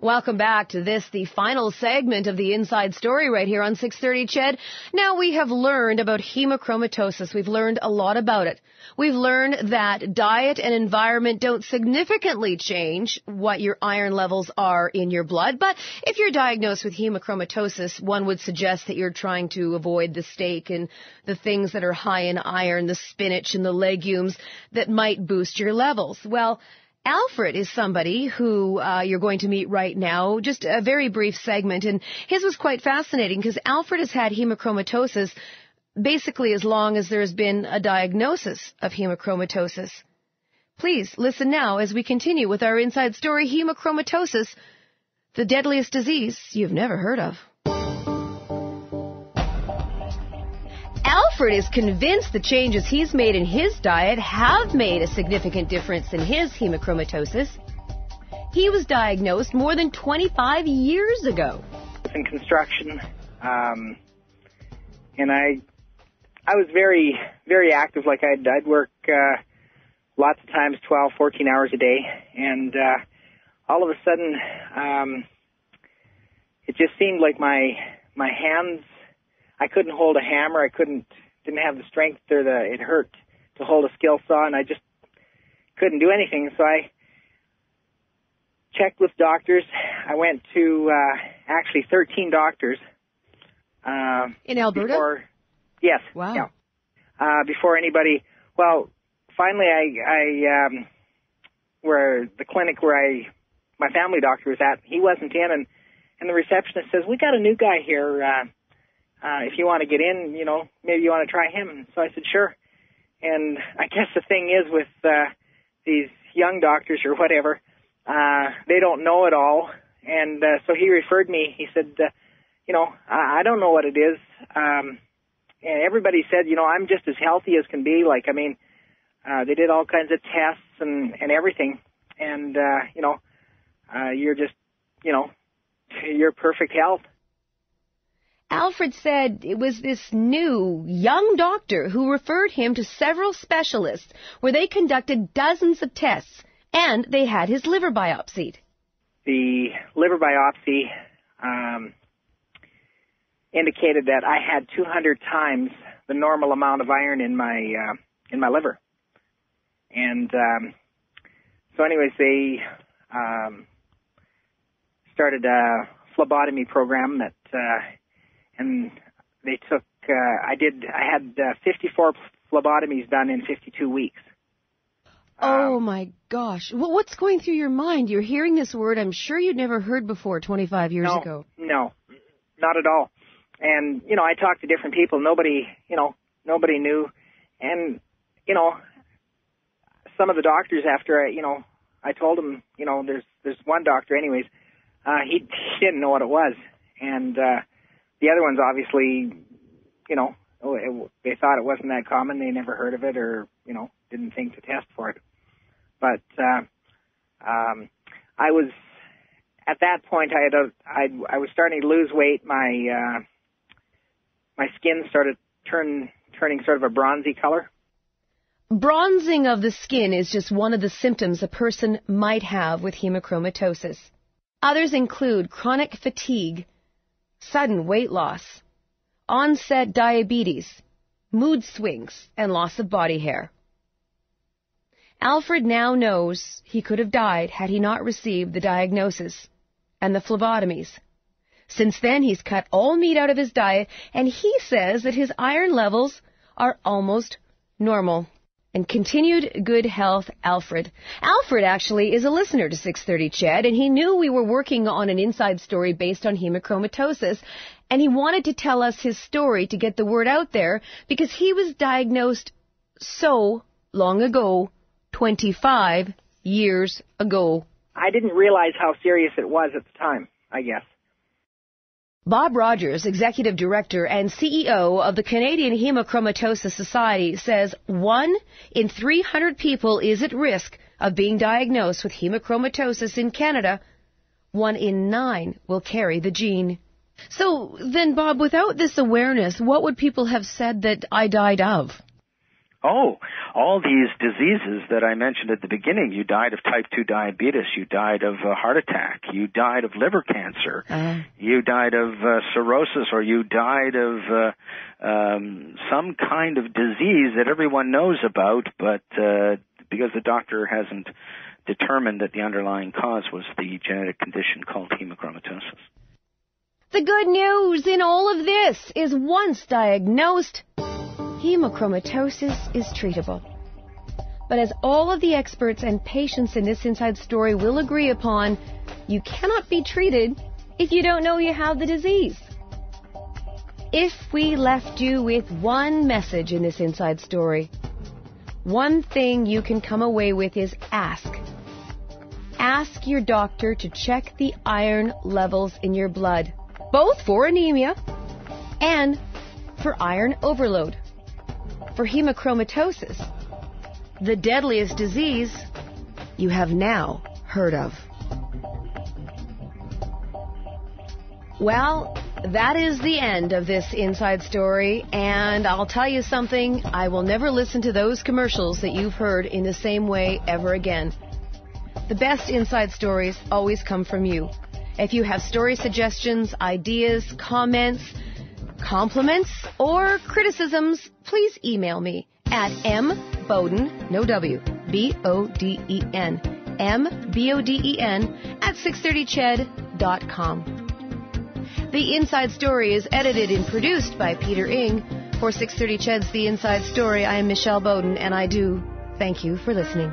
Welcome back to this, the final segment of the Inside Story right here on 630 CHED. Now we have learned about hemochromatosis. We've learned a lot about it. We've learned that diet and environment don't significantly change what your iron levels are in your blood. But if you're diagnosed with hemochromatosis, one would suggest that you're trying to avoid the steak and the things that are high in iron, the spinach and the legumes that might boost your levels. Well, Alfred is somebody who you're going to meet right now, just a very brief segment, and his was quite fascinating because Alfred has had hemochromatosis basically as long as there has been a diagnosis of hemochromatosis. Please listen now as we continue with our Inside Story, hemochromatosis, the deadliest disease you've never heard of. Alfred is convinced the changes he's made in his diet have made a significant difference in his hemochromatosis. He was diagnosed more than 25 years ago. In construction, and I was very, very active. Like I'd work lots of times, 12, 14 hours a day, and all of a sudden, it just seemed like my hands, I couldn't hold a hammer. I didn't have the strength or it hurt to hold a skill saw, and I just couldn't do anything. So I checked with doctors. I went to actually 13 doctors. In Alberta? Yes. Wow. Yeah. Before anybody, well, finally I where the clinic where my family doctor was at, he wasn't in, and the receptionist says, "We got a new guy here. If you want to get in, maybe you want to try him." So I said, sure. And I guess the thing is with these young doctors or whatever, they don't know it all. And so he referred me. He said, I don't know what it is. And everybody said, I'm just as healthy as can be. They did all kinds of tests and everything. And, you're just, you're perfect health. Alfred said it was this new, young doctor who referred him to several specialists where they conducted dozens of tests, and they had his liver biopsied. The liver biopsy indicated that I had 200 times the normal amount of iron in my liver. And so anyways, they started a phlebotomy program that... and they took, I had 54 phlebotomies done in 52 weeks. Oh my gosh. Well, what's going through your mind? You're hearing this word I'm sure you'd never heard before 25 years ago. No, not at all. And, I talked to different people. Nobody knew. And, some of the doctors after I told them, there's one doctor anyways, he didn't know what it was. And, the other ones, obviously, they thought it wasn't that common. They never heard of it or, didn't think to test for it. But I was, at that point, I was starting to lose weight. My skin started turning sort of a bronzy color. Bronzing of the skin is just one of the symptoms a person might have with hemochromatosis. Others include chronic fatigue, sudden weight loss, onset diabetes, mood swings, and loss of body hair. Alfred now knows he could have died had he not received the diagnosis and the phlebotomies. Since then, he's cut all meat out of his diet, and he says that his iron levels are almost normal. And continued good health, Alfred. Alfred actually is a listener to 630 CHED, and he knew we were working on an inside story based on hemochromatosis, and he wanted to tell us his story to get the word out there because he was diagnosed so long ago, 25 years ago. I didn't realize how serious it was at the time, I guess. Bob Rogers, Executive Director and CEO of the Canadian Hemochromatosis Society, says 1 in 300 people is at risk of being diagnosed with hemochromatosis in Canada. 1 in 9 will carry the gene. So then, Bob, without this awareness, what would people have said that I died of? Oh, all these diseases that I mentioned at the beginning. You died of type 2 diabetes. You died of a heart attack. You died of liver cancer. You died of cirrhosis, or you died of some kind of disease that everyone knows about, but because the doctor hasn't determined that the underlying cause was the genetic condition called hemochromatosis. The good news in all of this is once diagnosed, hemochromatosis is treatable. But as all of the experts and patients in this Inside Story will agree upon, you cannot be treated if you don't know you have the disease. If we left you with one message in this Inside Story, one thing you can come away with is ask. Ask your doctor to check the iron levels in your blood, both for anemia and for iron overload. For hemochromatosis, the deadliest disease you have now heard of. Well, that is the end of this Inside Story, and I'll tell you something, I will never listen to those commercials that you've heard in the same way ever again. The best Inside Stories always come from you. If you have story suggestions, ideas, comments, compliments, or criticisms, please email me at mbowden, no W, B-O-D-E-N, M-B-O-D-E-N, at 630ched.com. The Inside Story is edited and produced by Peter Ing. For 630 CHED's The Inside Story, I am Michelle Bowden, and I do thank you for listening.